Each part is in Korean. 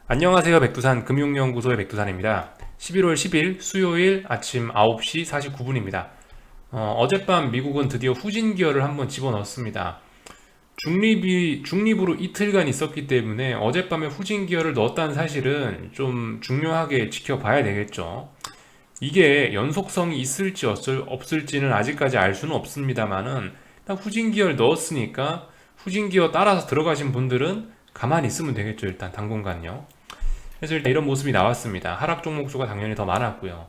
안녕하세요. 백두산 금융연구소의 백두산입니다. 11월 10일 수요일 아침 9시 49분입니다. 어젯밤 미국은 드디어 후진 기어를 한번 집어넣었습니다. 중립으로 이틀간 있었기 때문에 어젯밤에 후진 기어를 넣었다는 사실은 좀 중요하게 지켜봐야 되겠죠. 이게 연속성이 있을지 없을지는 아직까지 알 수는 없습니다만은 딱 후진 기어를 넣었으니까 후진 기어 따라서 들어가신 분들은 가만히 있으면 되겠죠. 일단 당분간요. 그래서 일단 이런 모습이 나왔습니다. 하락 종목 수가 당연히 더 많았고요.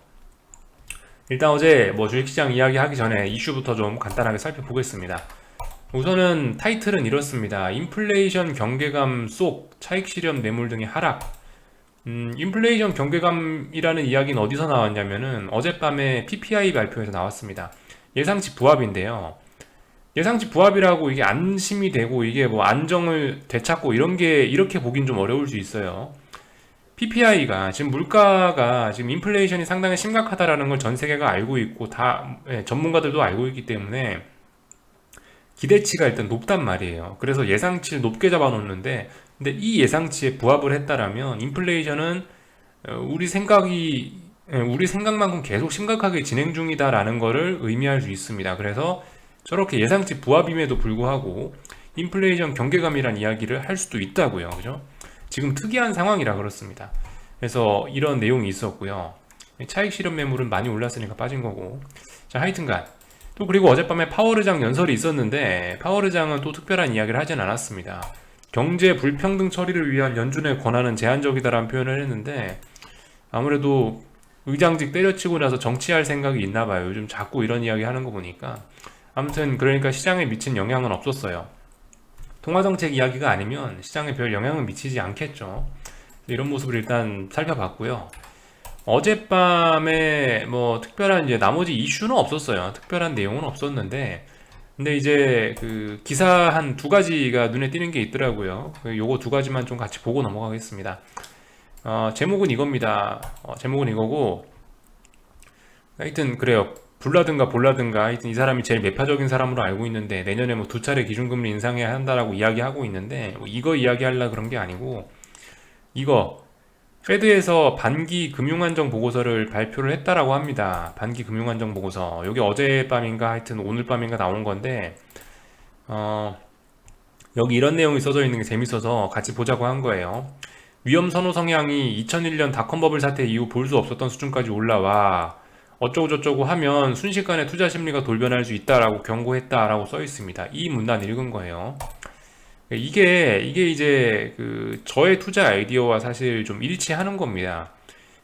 일단 어제 뭐 주식시장 이야기하기 전에 이슈부터 좀 간단하게 살펴보겠습니다. 우선은 타이틀은 이렇습니다. 인플레이션 경계감 속 차익 실현 매물 등의 하락. 인플레이션 경계감이라는 이야기는 어디서 나왔냐면은 어젯밤에 PPI 발표에서 나왔습니다. 예상치 부합인데요. 예상치 부합이라고 이게 안심이 되고 이게 뭐 안정을 되찾고 이런 게 이렇게 보긴 좀 어려울 수 있어요. PPI가 지금 물가가 지금 인플레이션이 상당히 심각하다라는 걸 전 세계가 알고 있고 다 전문가들도 알고 있기 때문에 기대치가 일단 높단 말이에요. 그래서 예상치를 높게 잡아놓는데 근데 이 예상치에 부합을 했다라면 인플레이션은 우리 생각만큼 계속 심각하게 진행 중이다라는 것을 의미할 수 있습니다. 그래서 저렇게 예상치 부합임에도 불구하고 인플레이션 경계감이란 이야기를 할 수도 있다고요. 그죠? 지금 특이한 상황이라 그렇습니다. 그래서 이런 내용이 있었고요. 차익 실현 매물은 많이 올랐으니까 빠진 거고. 자, 하여튼간 또 그리고 어젯밤에 파월의장 연설이 있었는데 파월의장은 또 특별한 이야기를 하진 않았습니다. 경제 불평등 처리를 위한 연준의 권한은 제한적이다라는 표현을 했는데 아무래도 의장직 때려치고 나서 정치할 생각이 있나 봐요. 요즘 자꾸 이런 이야기 하는 거 보니까. 아무튼 그러니까 시장에 미친 영향은 없었어요. 통화정책 이야기가 아니면 시장에 별 영향은 미치지 않겠죠. 이런 모습을 일단 살펴봤고요. 어젯밤에 뭐 특별한 이제 나머지 이슈는 없었어요. 특별한 내용은 없었는데, 근데 이제 그 기사 한 두 가지가 눈에 띄는 게 있더라고요. 요거 두 가지만 좀 같이 보고 넘어가겠습니다. 제목은 이겁니다. 제목은 이거고, 하여튼 그래요. 불라든가 볼라든가 하여튼 이 사람이 제일 매파적인 사람으로 알고 있는데 내년에 뭐 두 차례 기준금리 인상해야 한다라고 이야기하고 있는데 뭐 이거 이야기하려 그런 게 아니고 이거 페드에서 반기 금융안정 보고서를 발표를 했다라고 합니다. 반기 금융안정 보고서. 여기 어젯밤인가 하여튼 오늘 밤인가 나온 건데 어, 여기 이런 내용이 써져 있는 게 재밌어서 같이 보자고 한 거예요. 위험 선호 성향이 2001년 닷컴 버블 사태 이후 볼 수 없었던 수준까지 올라와 어쩌고저쩌고 하면 순식간에 투자 심리가 돌변할 수 있다라고 경고했다라고 써 있습니다. 이 문단 읽은 거예요. 이게 이제 그 저의 투자 아이디어와 사실 좀 일치하는 겁니다.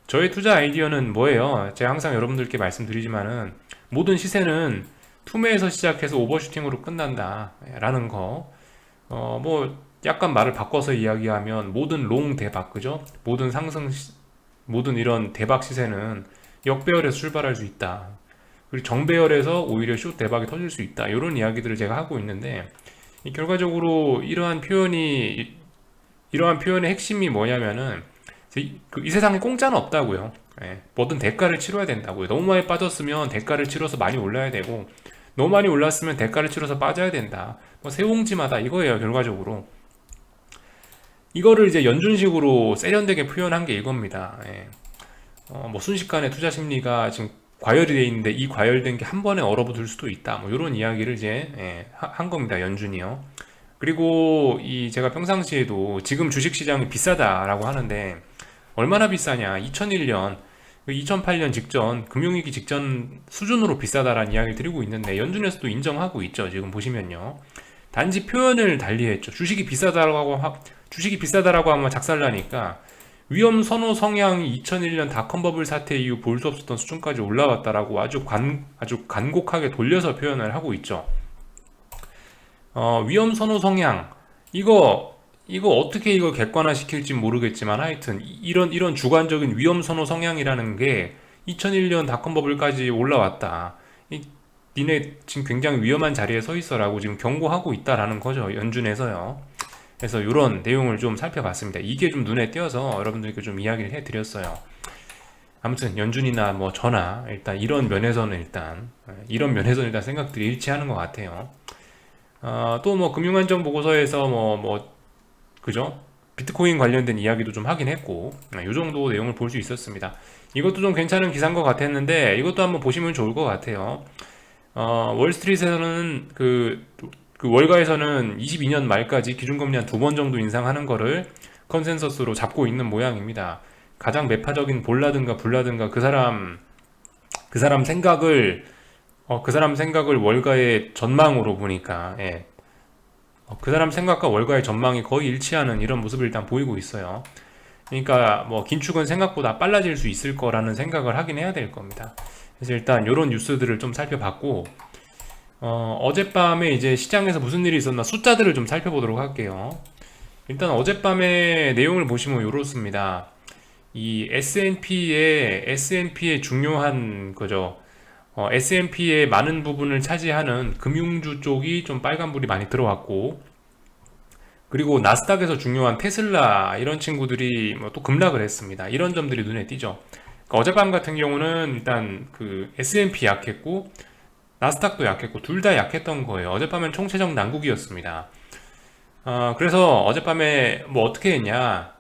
저의 투자 아이디어는 뭐예요? 제가 항상 여러분들께 말씀드리지만은 모든 시세는 투매에서 시작해서 오버슈팅으로 끝난다 라는 거. 뭐 약간 말을 바꿔서 이야기하면 모든 롱 대박, 그죠? 모든 이런 대박 시세는 역배열에서 출발할 수 있다. 그리고 정배열에서 오히려 숏 대박이 터질 수 있다. 이런 이야기들을 제가 하고 있는데 결과적으로 이러한 표현의 핵심이 뭐냐면은 이 세상에 공짜는 없다고요. 뭐든 대가를 치러야 된다고요. 너무 많이 빠졌으면 대가를 치러서 많이 올라야 되고 너무 많이 올랐으면 대가를 치러서 빠져야 된다. 뭐 세옹지마다 이거예요. 결과적으로 이거를 이제 연준식으로 세련되게 표현한 게 이겁니다. 뭐 순식간에 투자 심리가 지금 과열이 돼 있는데 이 과열된 게 한 번에 얼어붙을 수도 있다. 뭐 이런 이야기를 이제 한 겁니다. 연준이요. 그리고 이 제가 평상시에도 지금 주식시장이 비싸다라고 하는데 얼마나 비싸냐? 2001년, 2008년 직전 금융위기 직전 수준으로 비싸다라는 이야기를 드리고 있는데 연준에서도 인정하고 있죠. 지금 보시면요. 단지 표현을 달리했죠. 주식이 비싸다라고 하면 작살나니까 위험 선호 성향이 2001년 닷컴 버블 사태 이후 볼 수 없었던 수준까지 올라왔다라고 아주 간곡하게 돌려서 표현을 하고 있죠. 위험 선호 성향 이거 어떻게 이거 객관화 시킬지 모르겠지만 하여튼 이런 주관적인 위험 선호 성향이라는 게 2001년 닷컴 버블까지 올라왔다. 니네 지금 굉장히 위험한 자리에 서 있어라고 지금 경고하고 있다라는 거죠. 연준에서요. 그래서 이런 내용을 좀 살펴봤습니다. 이게 좀 눈에 띄어서 여러분들께 좀 이야기를 해드렸어요. 아무튼 연준이나 뭐 저나 일단 이런 면에서는 일단 생각들이 일치하는 것 같아요. 또 뭐 금융안정 보고서에서 그죠? 비트코인 관련된 이야기도 좀 하긴 했고, 이 정도 내용을 볼 수 있었습니다. 이것도 좀 괜찮은 기사인 것 같았는데 이것도 한번 보시면 좋을 것 같아요. 월스트리트에서는 그 월가에서는 22년 말까지 기준금리 한 두 번 정도 인상하는 거를 컨센서스로 잡고 있는 모양입니다. 가장 매파적인 볼라든가 불라든가 그 사람 생각을 월가의 전망으로 보니까, 예. 그 사람 생각과 월가의 전망이 거의 일치하는 이런 모습을 일단 보이고 있어요. 그러니까 뭐 긴축은 생각보다 빨라질 수 있을 거라는 생각을 하긴 해야 될 겁니다. 그래서 일단 이런 뉴스들을 좀 살펴봤고, 어젯밤에 이제 시장에서 무슨 일이 있었나 숫자들을 좀 살펴보도록 할게요. 일단 어젯밤에 내용을 보시면 이렇습니다. 이 S&P의 중요한 거죠. S&P의 많은 부분을 차지하는 금융주 쪽이 좀 빨간불이 많이 들어왔고, 그리고 나스닥에서 중요한 테슬라 이런 친구들이 뭐또 급락을 했습니다. 이런 점들이 눈에 띄죠. 그러니까 어젯밤 같은 경우는 일단 그 S&P 약했고 나스닥도 약했고 둘 다 약했던 거예요. 어젯밤엔 총체적 난국이었습니다. 그래서 어젯밤에 뭐 어떻게 했냐,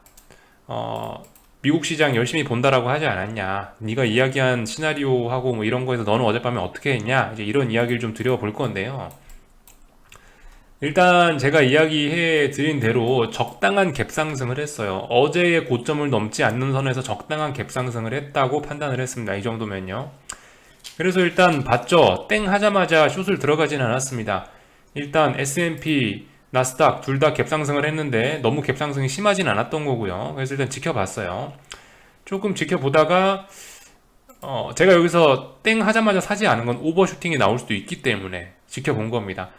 미국 시장 열심히 본다라고 하지 않았냐, 네가 이야기한 시나리오하고 뭐 이런 거에서 너는 어젯밤에 어떻게 했냐, 이제 이런 이야기를 좀 드려볼 건데요. 일단 제가 이야기해 드린 대로 적당한 갭 상승을 했어요. 어제의 고점을 넘지 않는 선에서 적당한 갭 상승을 했다고 판단을 했습니다. 이 정도면요. 그래서 일단 봤죠. 땡 하자마자 숏을 들어가진 않았습니다. 일단 S&P, 나스닥 둘 다 갭상승을 했는데 너무 갭상승이 심하진 않았던 거고요. 그래서 일단 지켜봤어요. 조금 지켜보다가 제가 여기서 땡 하자마자 사지 않은 건 오버슈팅이 나올 수도 있기 때문에 지켜본 겁니다.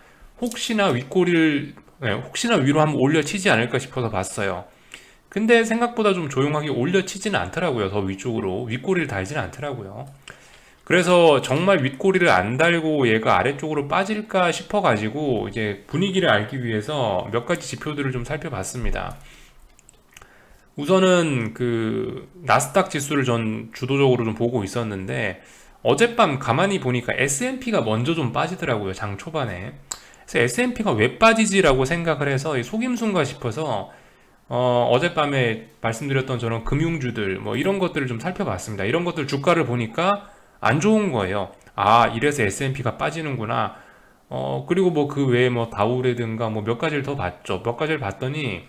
혹시나 위로 한번 올려치지 않을까 싶어서 봤어요. 근데 생각보다 좀 조용하게 올려치지는 않더라고요. 더 위쪽으로 윗꼬리를 달지는 않더라고요. 그래서 정말 윗꼬리를 안 달고 얘가 아래쪽으로 빠질까 싶어가지고 이제 분위기를 알기 위해서 몇 가지 지표들을 좀 살펴봤습니다. 우선은 그 나스닥 지수를 전 주도적으로 좀 보고 있었는데 어젯밤 가만히 보니까 S&P가 먼저 좀 빠지더라고요. 장 초반에. 그래서 S&P가 왜 빠지지라고 생각을 해서 속임수인가 싶어서 어젯밤에 말씀드렸던 저런 금융주들 뭐 이런 것들을 좀 살펴봤습니다. 이런 것들 주가를 보니까 안 좋은 거예요. 아, 이래서 S&P가 빠지는구나. 그리고 뭐 그 외에 뭐 다우라든가 뭐 몇 가지를 더 봤죠. 몇 가지를 봤더니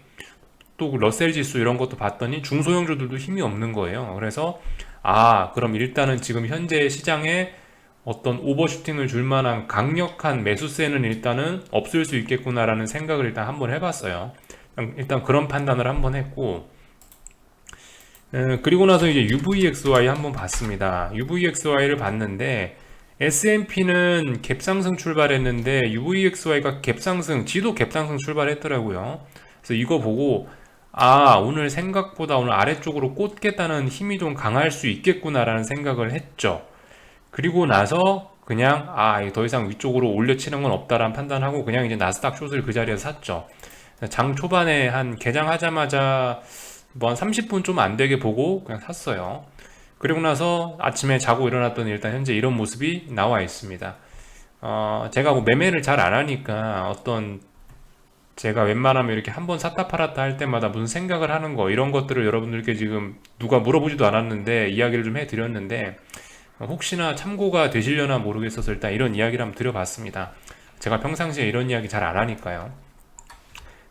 또 러셀 지수 이런 것도 봤더니 중소형주들도 힘이 없는 거예요. 그래서 그럼 일단은 지금 현재 시장에 어떤 오버슈팅을 줄 만한 강력한 매수세는 일단은 없을 수 있겠구나라는 생각을 일단 한번 해봤어요. 일단 그런 판단을 한번 했고, 그리고 나서 이제 UVXY 한번 봤습니다. UVXY를 봤는데 S&P는 갭상승 출발했는데 UVXY가 갭상승, 지도 갭상승 출발했더라고요. 그래서 이거 보고 오늘 생각보다 오늘 아래쪽으로 꽂겠다는 힘이 좀 강할 수 있겠구나라는 생각을 했죠. 그리고 나서 그냥 더 이상 위쪽으로 올려치는 건 없다라는 판단하고 그냥 이제 나스닥 숏을 그 자리에서 샀죠. 장 초반에 한 개장하자마자 뭐 한 30분 좀 안 되게 보고 그냥 샀어요. 그리고 나서 아침에 자고 일어났더니 일단 현재 이런 모습이 나와 있습니다. 제가 뭐 매매를 잘 안 하니까 제가 웬만하면 이렇게 한번 샀다 팔았다 할 때마다 무슨 생각을 하는 거 이런 것들을 여러분들께 지금 누가 물어보지도 않았는데 이야기를 좀 해드렸는데 혹시나 참고가 되시려나 모르겠어서 일단 이런 이야기를 한번 드려봤습니다. 제가 평상시에 이런 이야기 잘 안 하니까요.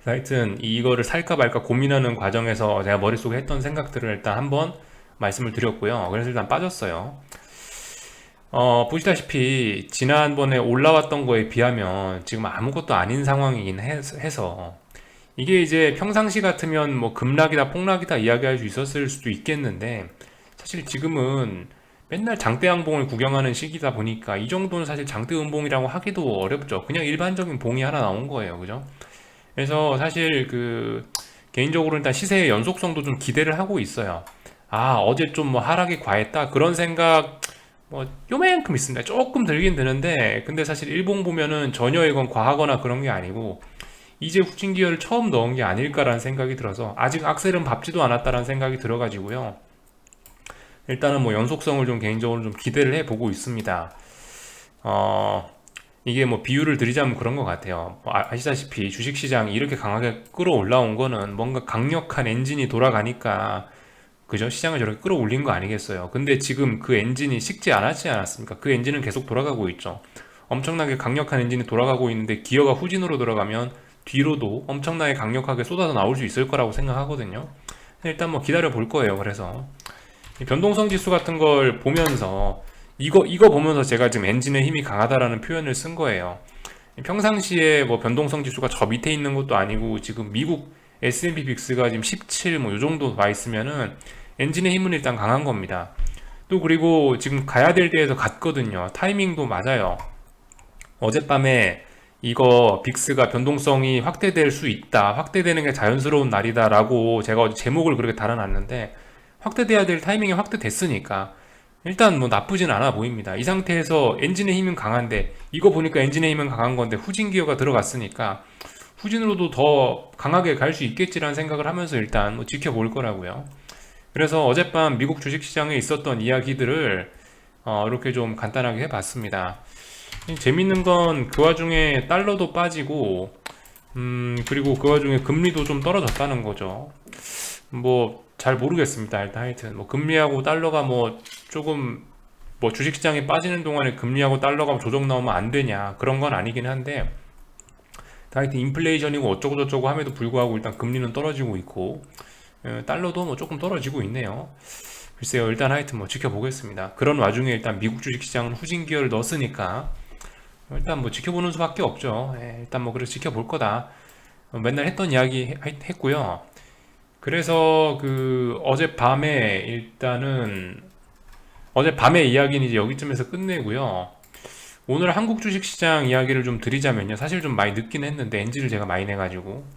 하여튼 이거를 살까 말까 고민하는 과정에서 제가 머릿속에 했던 생각들을 일단 한번 말씀을 드렸고요. 그래서 일단 빠졌어요. 보시다시피 지난번에 올라왔던 거에 비하면 지금 아무것도 아닌 상황이긴 해서 이게 이제 평상시 같으면 뭐 급락이다 폭락이다 이야기할 수 있었을 수도 있겠는데 사실 지금은 맨날 장대양봉을 구경하는 시기다 보니까 이 정도는 사실 장대음봉이라고 하기도 어렵죠. 그냥 일반적인 봉이 하나 나온 거예요. 그죠? 그래서 사실 개인적으로 일단 시세의 연속성도 좀 기대를 하고 있어요. 어제 좀 뭐 하락이 과했다 그런 생각 뭐 요만큼 있습니다. 조금 들긴 드는데 근데 사실 일봉 보면은 전혀 이건 과하거나 그런 게 아니고 이제 후진 기어를 처음 넣은 게 아닐까라는 생각이 들어서 아직 악셀은 밟지도 않았다라는 생각이 들어가지고요. 일단은 뭐 연속성을 좀 개인적으로 좀 기대를 해보고 있습니다. 이게 뭐 비유를 드리자면 그런 것 같아요. 뭐 아시다시피 주식시장이 이렇게 강하게 끌어올라온 거는 뭔가 강력한 엔진이 돌아가니까 그죠? 시장을 저렇게 끌어올린 거 아니겠어요? 근데 지금 그 엔진이 식지 않았지 않았습니까? 그 엔진은 계속 돌아가고 있죠. 엄청나게 강력한 엔진이 돌아가고 있는데 기어가 후진으로 들어가면 뒤로도 엄청나게 강력하게 쏟아져 나올 수 있을 거라고 생각하거든요. 일단 뭐 기다려 볼 거예요. 그래서 이 변동성 지수 같은 걸 보면서 이거 보면서 제가 지금 엔진의 힘이 강하다라는 표현을 쓴 거예요. 평상시에 뭐 변동성 지수가 저 밑에 있는 것도 아니고 지금 미국 S&P 빅스가 지금 17 뭐 요 정도 와 있으면은 엔진의 힘은 일단 강한 겁니다. 또 그리고 지금 가야 될 때에서 갔거든요. 타이밍도 맞아요. 어젯밤에 이거 빅스가 변동성이 확대될 수 있다. 확대되는 게 자연스러운 날이다라고 제가 어제 제목을 그렇게 달아놨는데 확대돼야 될 타이밍이 확대됐으니까 일단 뭐 나쁘진 않아 보입니다. 이 상태에서 엔진의 힘은 강한데 이거 보니까 엔진의 힘은 강한 건데 후진 기어가 들어갔으니까 후진으로도 더 강하게 갈 수 있겠지라는 생각을 하면서 일단 뭐 지켜볼 거라고요. 그래서 어젯밤 미국 주식시장에 있었던 이야기들을 이렇게 좀 간단하게 해봤습니다. 재밌는 건 그 와중에 달러도 빠지고 그리고 그 와중에 금리도 좀 떨어졌다는 거죠. 뭐 잘 모르겠습니다. 일단 하여튼 뭐 금리하고 달러가 뭐 조금 뭐 주식시장이 빠지는 동안에 금리하고 달러가 조정 나오면 안 되냐 그런 건 아니긴 한데 하여튼 인플레이션이고 어쩌고저쩌고 함에도 불구하고 일단 금리는 떨어지고 있고 달러도 뭐 조금 떨어지고 있네요. 글쎄요. 일단 하여튼 뭐 지켜보겠습니다. 그런 와중에 일단 미국 주식시장은 후진 기어를 넣었으니까 일단 뭐 지켜보는 수밖에 없죠. 일단 뭐 그래서 지켜볼 거다. 맨날 했던 이야기 했고요. 그래서 그 어젯밤에 일단은 어젯밤의 이야기는 이제 여기쯤에서 끝내고요. 오늘 한국 주식시장 이야기를 좀 드리자면요. 사실 좀 많이 늦긴 했는데 NG를 제가 많이 내가지고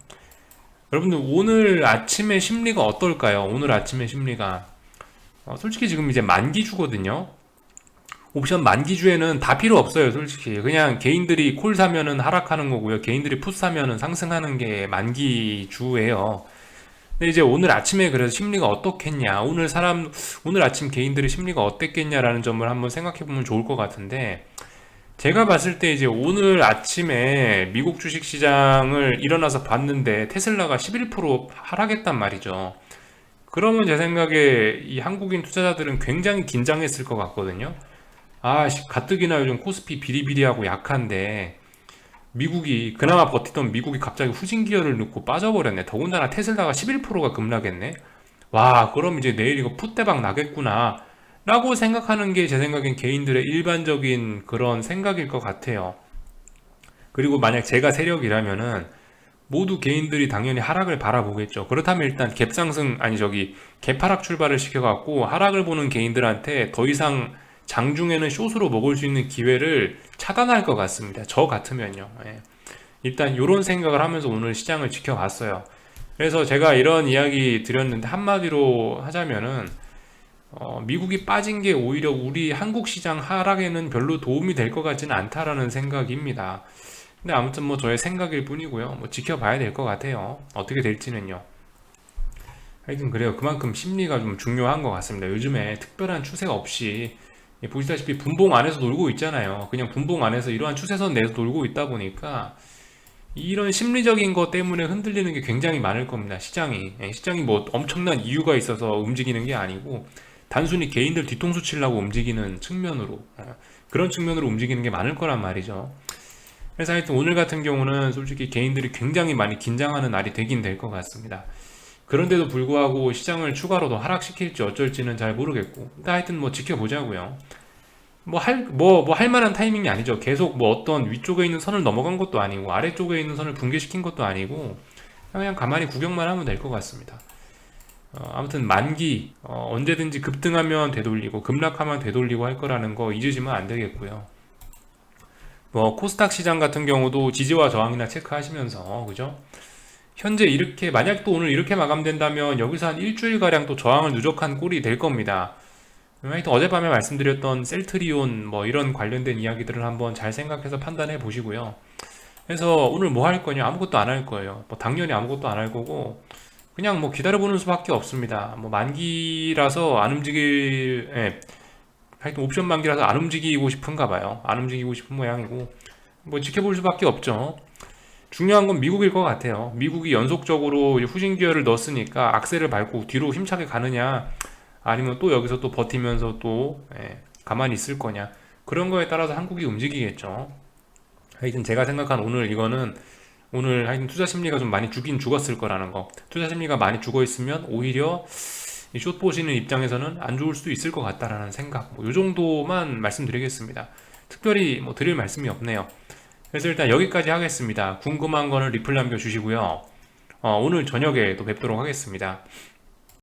여러분들 오늘 아침의 심리가 어떨까요? 오늘 아침의 심리가 솔직히 지금 이제 만기주거든요. 옵션 만기주에는 다 필요 없어요. 솔직히 그냥 개인들이 콜 사면은 하락하는 거고요. 개인들이 풋 사면은 상승하는 게 만기주예요. 근데 이제 오늘 아침에 그래서 심리가 어떻겠냐, 오늘 아침 개인들의 심리가 어땠겠냐라는 점을 한번 생각해 보면 좋을 것 같은데, 제가 봤을 때 이제 오늘 아침에 미국 주식 시장을 일어나서 봤는데 테슬라가 11% 하락했단 말이죠. 그러면 제 생각에 이 한국인 투자자들은 굉장히 긴장했을 것 같거든요. 아, 가뜩이나 요즘 코스피 비리비리하고 약한데 미국이 그나마 버티던 미국이 갑자기 후진 기어를 넣고 빠져버렸네. 더군다나 테슬라가 11%가 급락했네. 와, 그럼 이제 내일 이거 풋대박 나겠구나 라고 생각하는 게 제 생각엔 개인들의 일반적인 그런 생각일 것 같아요. 그리고 만약 제가 세력이라면은 모두 개인들이 당연히 하락을 바라보겠죠. 그렇다면 일단 갭상승 아니 저기 갭하락 출발을 시켜갖고 하락을 보는 개인들한테 더 이상 장중에는 숏으로 먹을 수 있는 기회를 차단할 것 같습니다. 저 같으면요. 일단 이런 생각을 하면서 오늘 시장을 지켜봤어요. 그래서 제가 이런 이야기 드렸는데 한마디로 하자면은 미국이 빠진 게 오히려 우리 한국 시장 하락에는 별로 도움이 될 것 같지는 않다라는 생각입니다. 근데 아무튼 뭐 저의 생각일 뿐이고요. 뭐 지켜봐야 될 것 같아요. 어떻게 될지는요. 하여튼 그래요. 그만큼 심리가 좀 중요한 것 같습니다. 요즘에 특별한 추세가 없이 보시다시피 분봉 안에서 놀고 있잖아요. 그냥 분봉 안에서 이러한 추세선 내에서 놀고 있다 보니까 이런 심리적인 것 때문에 흔들리는 게 굉장히 많을 겁니다. 시장이 뭐 엄청난 이유가 있어서 움직이는 게 아니고 단순히 개인들 뒤통수 치려고 움직이는 측면으로 그런 측면으로 움직이는 게 많을 거란 말이죠. 그래서 하여튼 오늘 같은 경우는 솔직히 개인들이 굉장히 많이 긴장하는 날이 되긴 될 것 같습니다. 그런데도 불구하고 시장을 추가로 더 하락시킬지 어쩔지는 잘 모르겠고 일단 하여튼 뭐 지켜보자고요. 뭐 할 만한 타이밍이 아니죠. 계속 뭐 어떤 위쪽에 있는 선을 넘어간 것도 아니고 아래쪽에 있는 선을 붕괴시킨 것도 아니고 그냥 가만히 구경만 하면 될 것 같습니다. 아무튼 만기 언제든지 급등하면 되돌리고 급락하면 되돌리고 할 거라는 거 잊으시면 안 되겠고요. 뭐 코스닥 시장 같은 경우도 지지와 저항이나 체크하시면서 그죠? 현재 이렇게 만약 또 오늘 이렇게 마감된다면 여기서 한 일주일 가량 또 저항을 누적한 꼴이 될 겁니다. 하여튼 어젯밤에 말씀드렸던 셀트리온 뭐 이런 관련된 이야기들을 한번 잘 생각해서 판단해 보시고요. 그래서 오늘 뭐 할 거냐? 아무것도 안 할 거예요. 뭐 당연히 아무것도 안 할 거고 그냥 뭐 기다려보는 수밖에 없습니다. 뭐 만기라서 안 하여튼 옵션 만기라서 안 움직이고 싶은가 봐요. 안 움직이고 싶은 모양이고 뭐 지켜볼 수밖에 없죠. 중요한 건 미국일 것 같아요. 미국이 연속적으로 후진 기어를 넣었으니까 악셀을 밟고 뒤로 힘차게 가느냐, 아니면 또 여기서 또 버티면서 또 가만히 있을 거냐. 그런 거에 따라서 한국이 움직이겠죠. 하여튼 제가 생각한 오늘 이거는, 오늘 하여튼 투자 심리가 좀 많이 죽긴 죽었을 거라는 거. 투자 심리가 많이 죽어 있으면 오히려 이숏 보시는 입장에서는 안 좋을 수도 있을 것 같다라는 생각. 뭐 요 정도만 말씀드리겠습니다. 특별히 뭐 드릴 말씀이 없네요. 그래서 일단 여기까지 하겠습니다. 궁금한 거는 리플 남겨주시고요. 오늘 저녁에 또 뵙도록 하겠습니다.